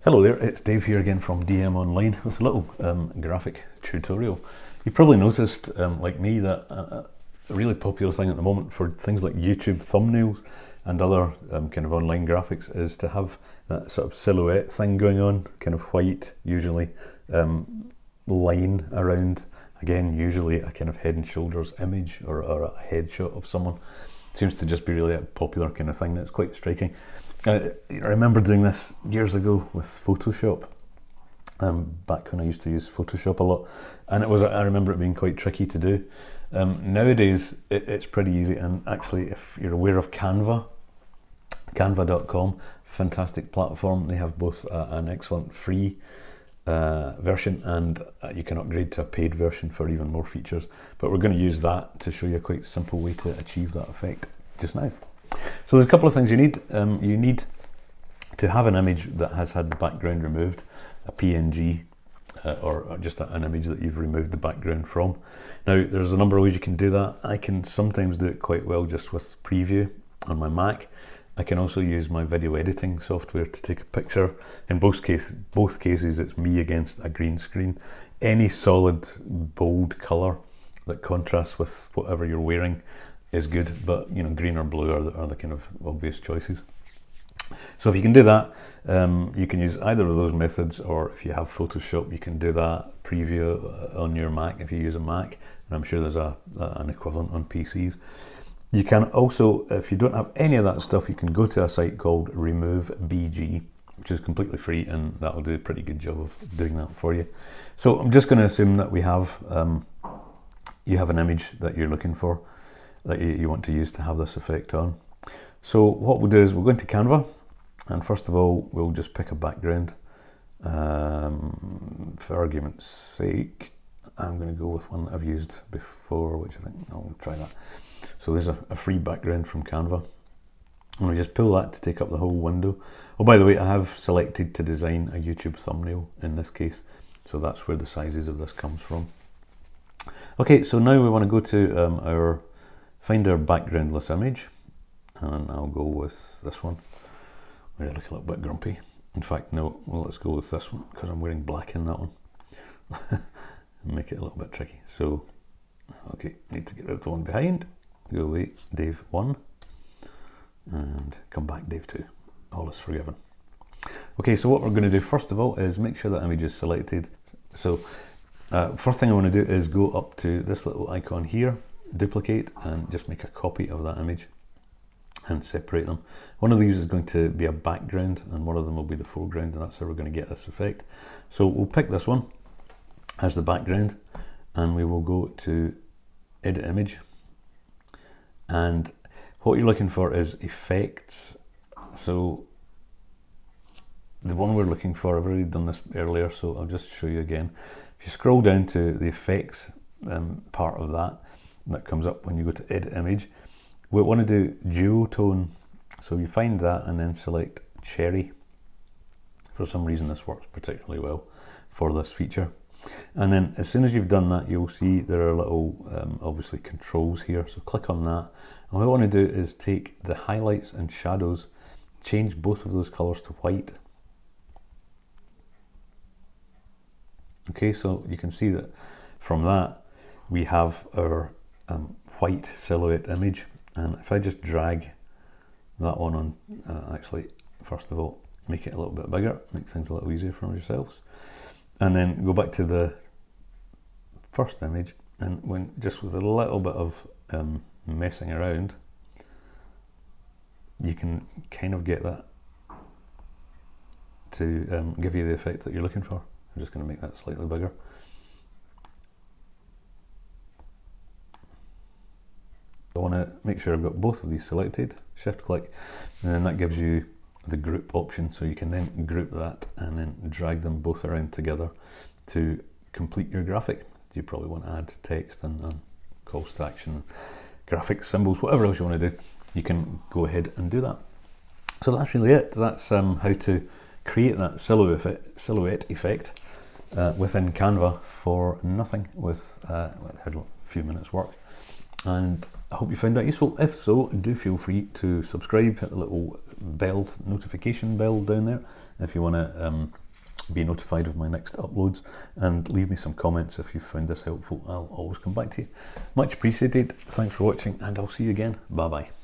Hello there, it's Dave here again from DM Online with a little graphic tutorial. You probably noticed, like me, that a really popular thing at the moment for things like YouTube thumbnails and other kind of online graphics is to have that sort of silhouette thing going on, kind of white, usually line around, again, usually a kind of head and shoulders image or a headshot of someone. Seems to just be really a popular kind of thing that's quite striking. I remember doing this years ago with Photoshop, back when I used to use Photoshop a lot, and I remember it being quite tricky to do. Nowadays it's pretty easy, and actually if you're aware of Canva, canva.com, fantastic platform. They have both an excellent free version and you can upgrade to a paid version for even more features, but we're going to use that to show you a quite simple way to achieve that effect just now. So there's a couple of things you need. You need to have an image that has had the background removed, a PNG, or just an image that you've removed the background from. Now there's a number of ways you can do that. I can sometimes do it quite well just with Preview on my Mac. I can also use my video editing software to take a picture. In both cases it's me against a green screen. Any solid bold colour that contrasts with whatever you're wearing is good, but you know, green or blue are the kind of obvious choices. So if you can do that, you can use either of those methods, or if you have Photoshop, you can do that Preview on your Mac if you use a Mac, and I'm sure there's an equivalent on PCs. You can also, if you don't have any of that stuff, you can go to a site called Remove BG, which is completely free, and that'll do a pretty good job of doing that for you. So I'm just going to assume that we have you have an image that you're looking for, that you want to use to have this effect on. So what we'll do is we'll go into Canva, and first of all we'll just pick a background. For argument's sake, I'm going to go with one that I've used before, which I think I'll try that. So there's a free background from Canva, and we just pull that to take up the whole window. Oh, by the way, I have selected to design a YouTube thumbnail in this case, so that's where the sizes of this comes from. Okay, so now we want to go to find our backgroundless image, and I'll go with this one where I look a little bit grumpy. In fact, no, well, let's go with this one because I'm wearing black in that one. Make it a little bit tricky. So, okay, need to get rid of the one behind. Go away, Dave 1, and come back, Dave 2. All is forgiven. Okay, so what we're going to do first of all is make sure that image is selected. So, first thing I want to do is go up to this little icon here, duplicate, and just make a copy of that image and separate them. One of these is going to be a background and one of them will be the foreground, and that's how we're going to get this effect. So we'll pick this one as the background, and we will go to edit image, and what you're looking for is effects. So the one we're looking for, I've already done this earlier, so I'll just show you again. If you scroll down to the effects part of that comes up when you go to edit image, we want to do duotone. So you find that and then select cherry. For some reason this works particularly well for this feature. And then as soon as you've done that, you'll see there are little obviously controls here, so click on that, and what I want to do is take the highlights and shadows, change both of those colors to white. Okay, so you can see that from that we have our white silhouette image, and if I just drag that one on, actually first of all make it a little bit bigger, make things a little easier for yourselves, and then go back to the first image, and when just with a little bit of messing around, you can kind of get that to give you the effect that you're looking for. I'm just going to make that slightly bigger. I want to make sure I've got both of these selected, shift click, and then that gives you the group option, so you can then group that and then drag them both around together to complete your graphic. You probably want to add text and calls to action, graphics, symbols, whatever else you want to do, you can go ahead and do that. So that's really it. That's how to create that silhouette effect within Canva for nothing, with a few minutes work. And I hope you found that useful. If so, do feel free to subscribe, hit the little bell, notification bell down there if you want to be notified of my next uploads, and leave me some comments if you found this helpful. I'll always come back to you. Much appreciated. Thanks for watching, and I'll see you again. Bye bye.